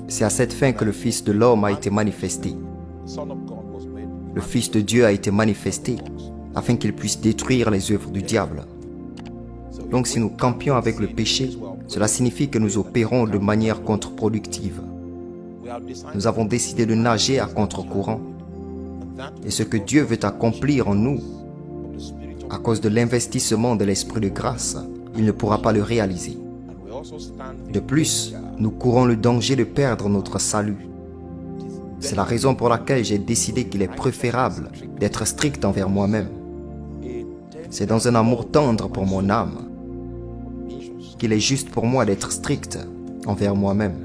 C'est à cette fin que le Fils de l'homme a été manifesté. Le Fils de Dieu a été manifesté afin qu'il puisse détruire les œuvres du diable. Donc si nous campions avec le péché, cela signifie que nous opérons de manière contre-productive. Nous avons décidé de nager à contre-courant. Et ce que Dieu veut accomplir en nous, à cause de l'investissement de l'Esprit de grâce, il ne pourra pas le réaliser. De plus, nous courons le danger de perdre notre salut. C'est la raison pour laquelle j'ai décidé qu'il est préférable d'être strict envers moi-même. C'est dans un amour tendre pour mon âme qu'il est juste pour moi d'être strict envers moi-même.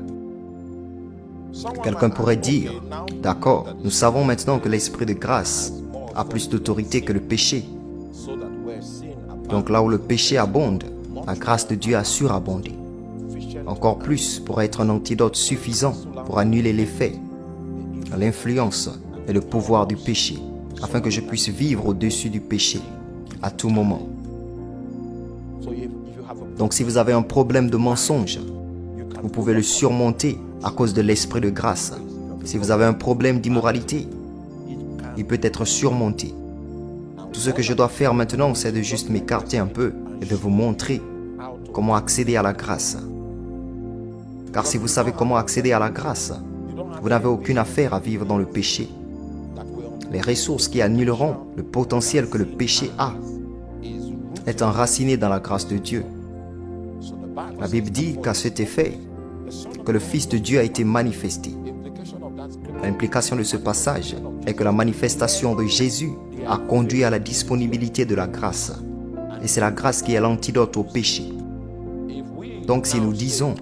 Quelqu'un pourrait dire, d'accord, nous savons maintenant que l'Esprit de grâce a plus d'autorité que le péché. Donc là où le péché abonde, la grâce de Dieu a surabondé. Encore plus pour être un antidote suffisant pour annuler l'effet, l'influence et le pouvoir du péché, afin que je puisse vivre au-dessus du péché à tout moment. Donc si vous avez un problème de mensonge, vous pouvez le surmonter à cause de l'Esprit de grâce. Si vous avez un problème d'immoralité, il peut être surmonté. Tout ce que je dois faire maintenant, c'est de juste m'écarter un peu et de vous montrer comment accéder à la grâce. Car si vous savez comment accéder à la grâce, vous n'avez aucune affaire à vivre dans le péché. Les ressources qui annuleront le potentiel que le péché a est enraciné dans la grâce de Dieu. La Bible dit qu'à cet effet, que le Fils de Dieu a été manifesté. L'implication de ce passage est que la manifestation de Jésus a conduit à la disponibilité de la grâce. Et c'est la grâce qui est l'antidote au péché. Donc si nous disons,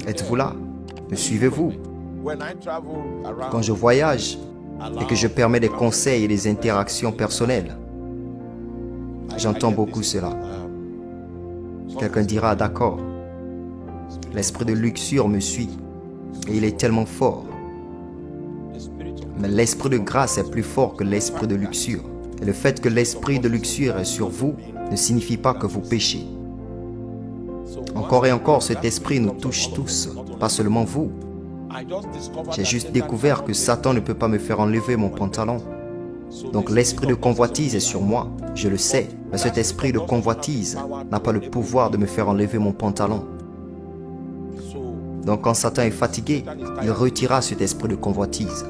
êtes-vous là? Me suivez-vous? Quand je voyage et que je permets des conseils et des interactions personnelles, j'entends beaucoup cela. Quelqu'un dira, d'accord, l'esprit de luxure me suit et il est tellement fort. Mais l'esprit de grâce est plus fort que l'esprit de luxure. Et le fait que l'esprit de luxure est sur vous ne signifie pas que vous péchez. Encore et encore, cet esprit nous touche tous, pas seulement vous. J'ai juste découvert que Satan ne peut pas me faire enlever mon pantalon. Donc l'esprit de convoitise est sur moi, je le sais, mais cet esprit de convoitise n'a pas le pouvoir de me faire enlever mon pantalon. Donc quand Satan est fatigué, il retirera cet esprit de convoitise.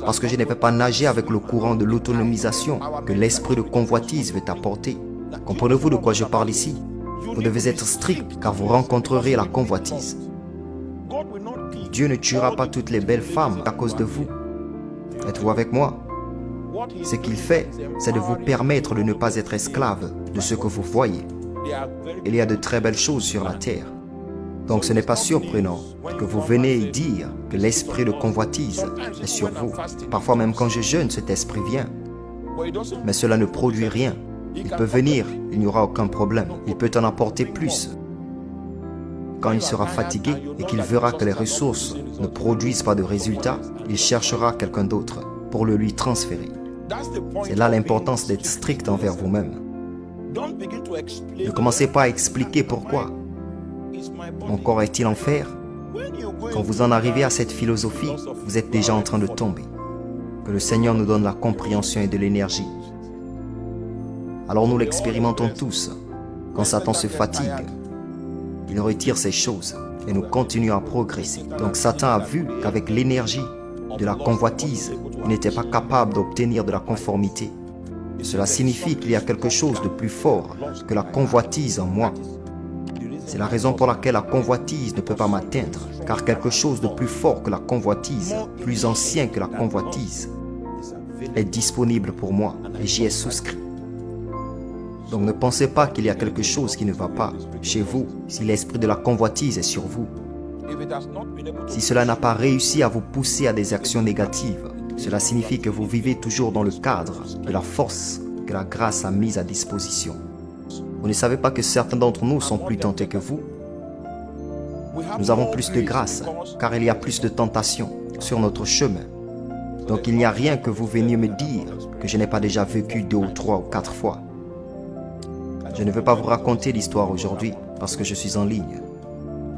Parce que je ne vais pas nager avec le courant de l'autonomisation que l'esprit de convoitise veut apporter. Comprenez-vous de quoi je parle ici? Vous devez être strict car vous rencontrerez la convoitise. Dieu ne tuera pas toutes les belles femmes à cause de vous. Êtes-vous avec moi? Ce qu'il fait, c'est de vous permettre de ne pas être esclave de ce que vous voyez. Il y a de très belles choses sur la terre. Donc ce n'est pas surprenant que vous venez dire que l'esprit de convoitise est sur vous. Parfois même quand je jeûne, cet esprit vient. Mais cela ne produit rien. Il peut venir, il n'y aura aucun problème. Il peut en apporter plus. Quand il sera fatigué et qu'il verra que les ressources ne produisent pas de résultats, il cherchera quelqu'un d'autre pour le lui transférer. C'est là l'importance d'être strict envers vous-même. Ne commencez pas à expliquer pourquoi. Mon corps est-il en fer? Quand vous en arrivez à cette philosophie, vous êtes déjà en train de tomber. Que le Seigneur nous donne la compréhension et de l'énergie. Alors nous l'expérimentons tous. Quand Satan se fatigue, il retire ces choses et nous continuons à progresser. Donc Satan a vu qu'avec l'énergie de la convoitise, il n'était pas capable d'obtenir de la conformité. Cela signifie qu'il y a quelque chose de plus fort que la convoitise en moi. C'est la raison pour laquelle la convoitise ne peut pas m'atteindre, car quelque chose de plus fort que la convoitise, plus ancien que la convoitise, est disponible pour moi et j'y ai souscrit. Donc ne pensez pas qu'il y a quelque chose qui ne va pas chez vous si l'esprit de la convoitise est sur vous. Si cela n'a pas réussi à vous pousser à des actions négatives, cela signifie que vous vivez toujours dans le cadre de la force que la grâce a mise à disposition. Vous ne savez pas que certains d'entre nous sont plus tentés que vous? Nous avons plus de grâce, car il y a plus de tentations sur notre chemin. Donc il n'y a rien que vous veniez me dire que je n'ai pas déjà vécu 2 ou 3 ou 4 fois. Je ne veux pas vous raconter l'histoire aujourd'hui parce que je suis en ligne.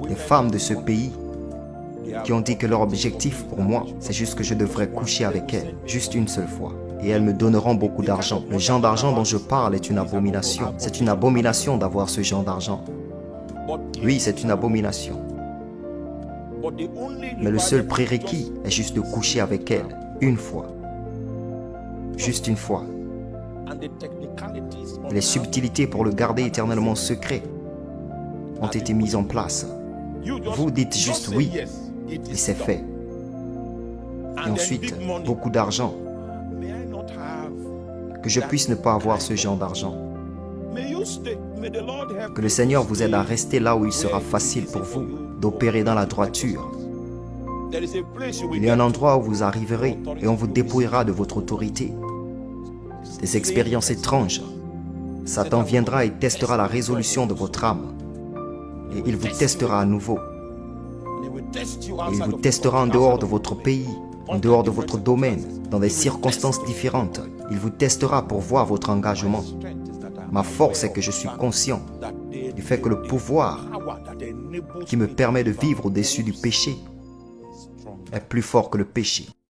Les femmes de ce pays qui ont dit que leur objectif pour moi, c'est juste que je devrais coucher avec elles, juste une seule fois. Et elles me donneront beaucoup d'argent. Le genre d'argent dont je parle est une abomination. C'est une abomination d'avoir ce genre d'argent. Oui, c'est une abomination. Mais le seul prérequis est juste de coucher avec elles, une fois. Juste une fois. Et les subtilités pour le garder éternellement secret ont été mises en place. Vous dites juste oui, et c'est fait. Et ensuite, beaucoup d'argent. Que je puisse ne pas avoir ce genre d'argent. Que le Seigneur vous aide à rester là où il sera facile pour vous d'opérer dans la droiture. Il y a un endroit où vous arriverez et on vous dépouillera de votre autorité. Des expériences étranges. Satan viendra et testera la résolution de votre âme. Et il vous testera à nouveau. Et il vous testera en dehors de votre pays, en dehors de votre domaine, dans des circonstances différentes. Il vous testera pour voir votre engagement. Ma force est que je suis conscient du fait que le pouvoir qui me permet de vivre au-dessus du péché est plus fort que le péché.